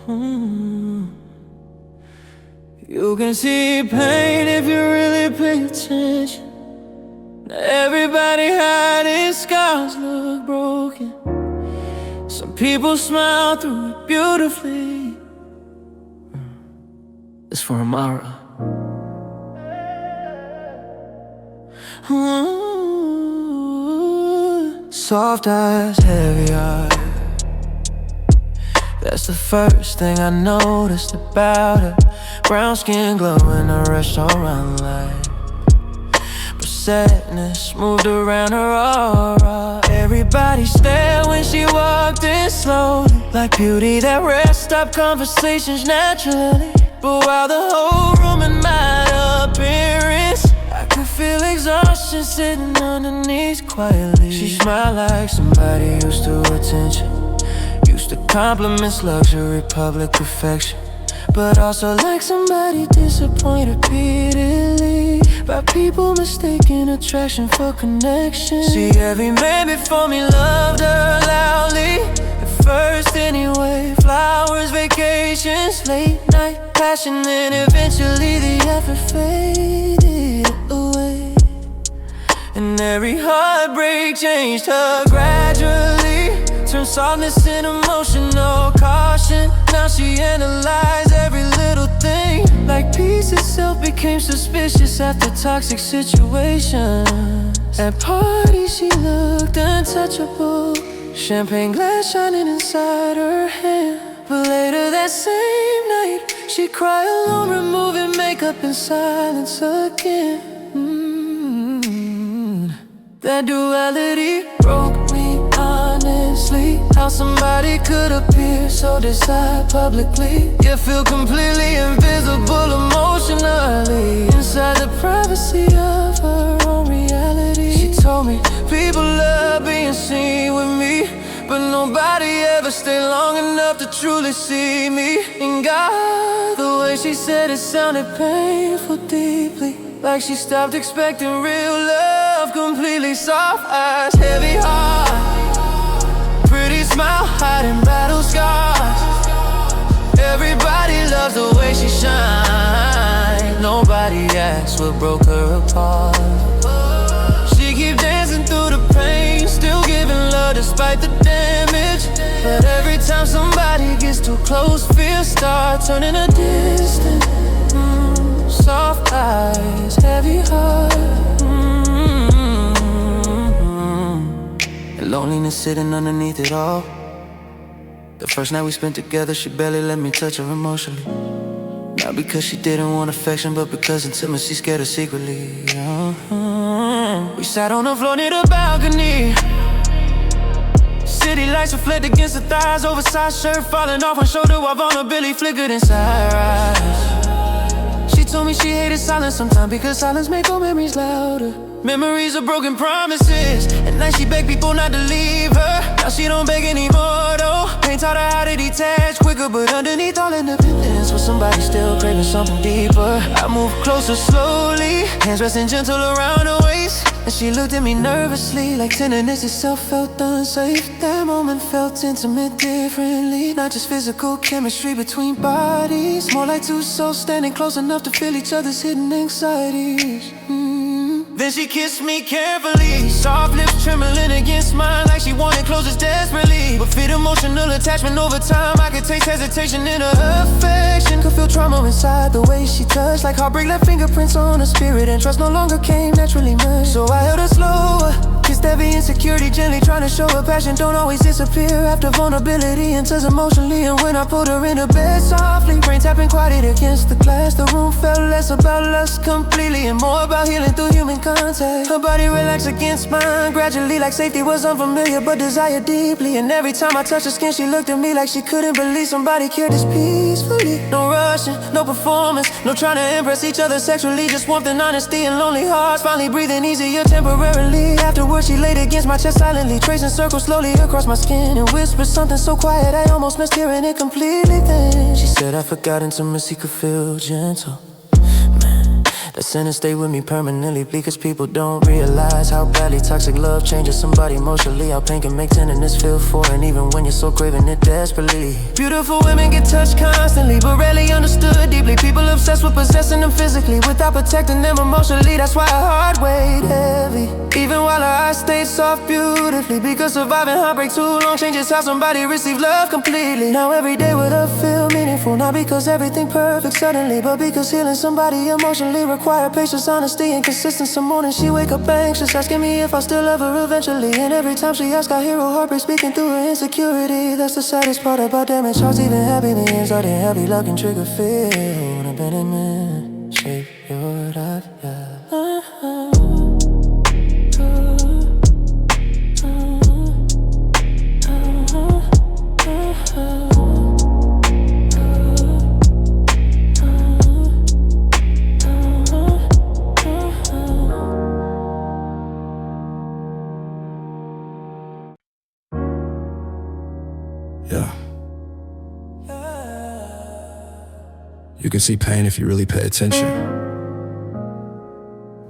Mm. You can see pain if you really pay attention. Everybody hiding scars look broken. Some people smile through it beautifully. It's for Amara. Soft eyes, heavy heart. That's the first thing I noticed about her. Brown skin glowing a restaurant light. But sadness moved around her aura. Everybody stared when she walked in slowly, like beauty that rests stopped conversations naturally. But while the whole room admired her appearance, I could feel exhaustion sitting underneath quietly. She smiled like somebody used to attention, used to compliments, luxury, public perfection, but also like somebody disappointed repeatedly by people mistaking attraction for connection. See, every man before me loved her loudly, at first anyway. Flowers, vacations, late night passion, and eventually the effort faded away. And every heartbreak changed her gradually, turned softness into emotional caution. Now she analyzes every little thing, like peace itself became suspicious after toxic situations. At parties she looked untouchable, champagne glass shining inside her hand. But later that same night, she'd cry alone, removing makeup in silence again. That duality broke me honestly. How somebody could appear so decide publicly, yet feel completely invisible emotionally inside the privacy of her own reality. She told me people love being seen with me, but nobody ever stayed long enough to truly see me. And God, the way she said it sounded painful deeply, like she stopped expecting real love completely. Soft eyes, heavy heart, pretty smile hiding battle scars. Everybody loves the way she shines. Nobody asks what broke her apart. She keep dancing through the pain, still giving love despite the damage. But every time somebody gets too close, fear starts turning a distance. Soft eyes, heavy heart. And loneliness sitting underneath it all. The first night we spent together, she barely let me touch her emotionally. Not because she didn't want affection, but because intimacy scared her secretly. We sat on the floor near the balcony. City lights reflect against her thighs, oversized shirt falling off her shoulder while vulnerability flickered inside her eyes. She told me she hated silence sometimes because silence make her memories louder. Memories of broken promises. At night she begged people not to leave her. Now she don't beg anymore though. Pain taught her how to detach quicker, but underneath all independence was somebody still craving something deeper. I moved closer slowly, hands resting gentle around her waist, and she looked at me nervously, like tenderness itself felt unsafe. That moment felt intimate differently, not just physical chemistry between bodies, more like two souls standing close enough to feel each other's hidden anxieties. Then she kissed me carefully, soft lips trembling against mine, like she wanted closeness desperately, but fit emotional attachment over time. I could taste hesitation in her affection, could feel trauma inside the way she touched, like heartbreak left fingerprints on her spirit, and trust no longer came naturally much. So I held her slower, kissed every insecurity gently, trying to show her passion don't always disappear after vulnerability enters emotionally. And when I pulled her into bed softly, brain tapping quiet against the glass, the room felt less about lust completely and more about healing through human contact. Her body relaxed against mine gradually, like safety was unfamiliar but desired deeply. And every time I touched her skin, she looked at me like she couldn't believe somebody cared this peacefully. No rushing, no performance, no trying to impress each other sexually, just warmth and honesty and lonely hearts finally breathing easier temporarily. Afterwards she laid against my chest silently, tracing circles slowly across my skin, and whispered something so quiet I almost missed hearing it completely. Then she said I forgot intimacy could feel gentle. A sentence stay with me permanently, because people don't realize how badly toxic love changes somebody emotionally. How pain can make tenderness feel foreign, even when you're so craving it desperately. Beautiful women get touched constantly, but rarely understood deeply. People obsessed with possessing them physically without protecting them emotionally. That's why her heart weighed heavy, even while her eyes stayed soft beautifully. Because surviving heartbreak too long changes how somebody receives love completely. Now every day with her feel meaningful, not because everything perfect suddenly, but because healing somebody emotionally require patience, honesty, and consistency. Some morning she wake up anxious, asking me if I still love her eventually. And every time she asks, I hear her heartbreak speaking through her insecurity. That's the saddest part about damaged hearts. Even happy beings are happy luck can trigger fear. When abandonment shape your life, yeah. Yeah. You can see pain if you really pay attention.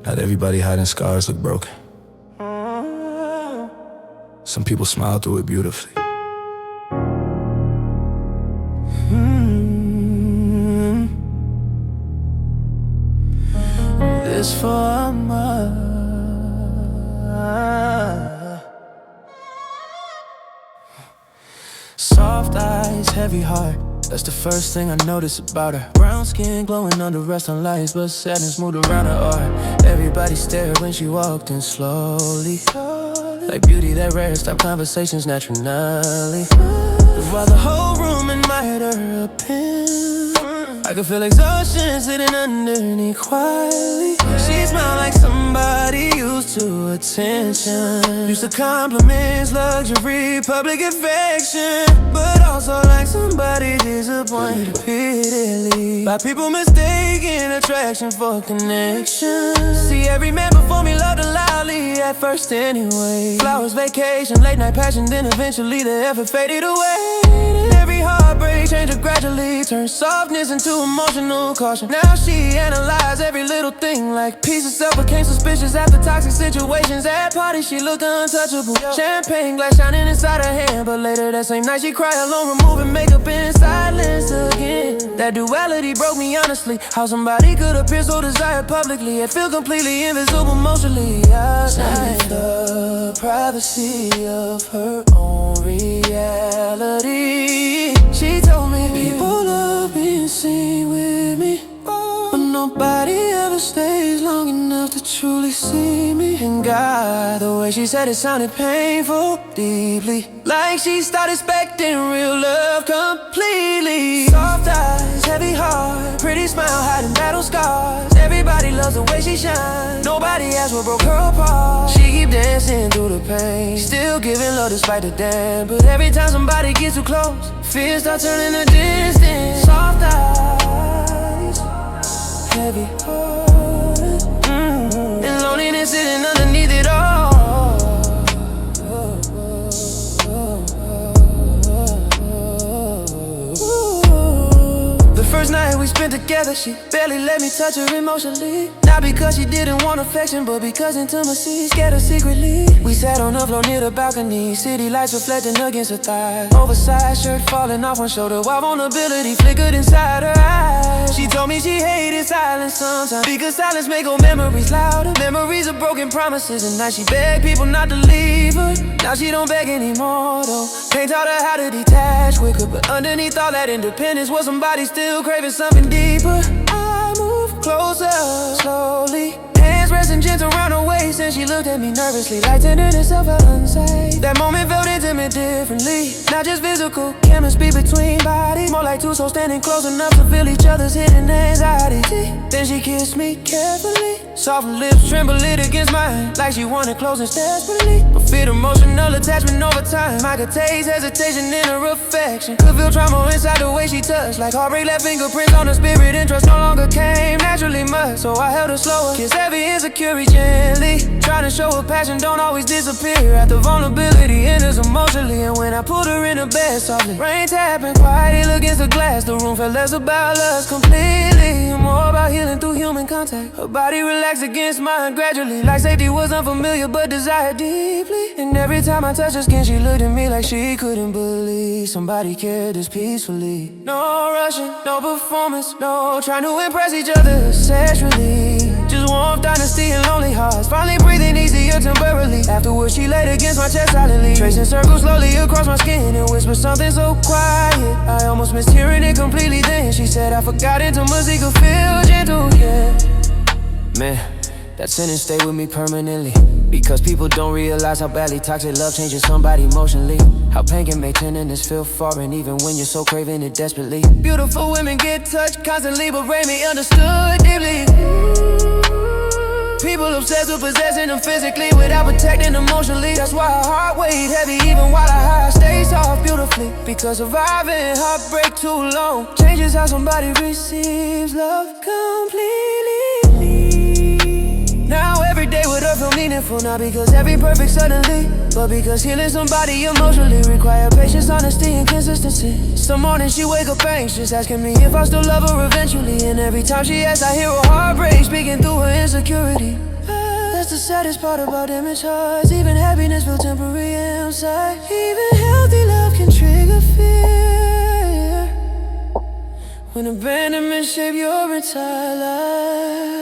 Not everybody hiding scars look broken. Some people smile through it beautifully. This for my soft eyes, heavy heart. That's the first thing I notice about her. Brown skin glowing under resting lights, but sadness moved around her art. Everybody stared when she walked in slowly, like beauty that rare, stop conversations naturally. While the whole room admired her appearance, I could feel exhaustion sitting underneath quietly. She smiled like somebody used to attention, used to compliments, luxury, public affection, but also like somebody disappointed repeatedly by people mistaking attraction for connection. See, every man before me loved her loudly at first anyway. Flowers, vacation, late night passion, then eventually the effort faded away. Every heartbreak changed her gradually, turned softness into emotional caution. Now she analyzed every little thing, like piece of self became suspicious after toxic situations. At parties she looked untouchable, champagne glass shining inside her hand, but later that same night she cried alone, removing makeup in silence again. That duality broke me honestly, how somebody could appear so desired publicly yet feel completely invisible emotionally outside the privacy of her own reality. She told me people love being seen with me, but nobody ever stays long enough to truly see me. And God, the way she said it sounded painful, deeply, like she started expecting real love completely. Soft eyes, heavy heart, pretty smile hiding battle scars. Everybody loves the way she shines, nobody asked what broke her apart. She keep dancing through the pain, still giving love despite the damn. But every time somebody gets too close, fears start turning to distance. Soft eyes, heavy heart, and loneliness sitting underneath it all. The first night we spent together, she barely let me touch her emotionally. Not because she didn't want affection, but because intimacy scared her secretly. We sat on the floor near the balcony, city lights reflecting against her thighs. Oversized shirt falling off one shoulder, while vulnerability flickered inside her eyes. She told me she hated silence sometimes, because silence make old memories louder. Memories of broken promises, and now she begged people not to leave her. Now she don't beg anymore though. Pain taught her how to detach quicker, but underneath all that independence was somebody still craving something deeper. I moved closer, slowly, hands resting gentle around her waist, and she looked at me nervously, like tenderness felt unsafe. That moment felt intimate differently, not just physical chemistry between bodies, more like two souls standing close enough to feel each other's hidden anxiety. Then she kissed me carefully, soft lips trembled against mine, like she wanted closeness desperately, but feared emotional attachment over time. I could taste hesitation in her affection, could feel trauma inside the way she touched, like heartbreak left fingerprints on her spirit, and trust no longer came naturally much. So I held her slower, kissed every insecurity gently, trying to show her passion don't always disappear after vulnerability enters emotionally. And when I I pulled her in the bed softly. Rain tapping, quietly against the glass. The room felt less about us completely, and more about healing through human contact. Her body relaxed against mine gradually, like safety was unfamiliar but desired deeply. And every time I touched her skin, she looked at me like she couldn't believe somebody cared this peacefully. No rushing, no performance, no trying to impress each other sexually. Just warmth, honesty, and lonely hearts. Finally breathing easier temporarily. Afterwards, she laid against my chest silently, tracing circles slowly across my skin and whispered something so quiet I almost missed hearing it completely. Then she said, I forgot intimacy could feel gentle, yeah. Man, that sentence stayed with me permanently, because people don't realize how badly toxic love changes somebody emotionally. How pain can make tenderness feel foreign, even when you're so craving it desperately. Beautiful women get touched constantly, but Raymond understood deeply. People obsessed with possessing them physically without protecting emotionally. That's why her heart weighed heavy, even while her heart stays soft beautifully. Because surviving heartbreak too long changes how somebody receives love completely. Now every day with her feel meaningful, not because every perfect suddenly, but because healing somebody emotionally require patience, honesty, and consistency. Some mornings she wake up anxious, asking me if I still love her eventually. And every time she asks, I hear her heartbreak speaking through her insecurity. That's the saddest part about damaged hearts. Even happiness feels temporary inside. Even healthy love can trigger fear when abandonment shapes your entire life.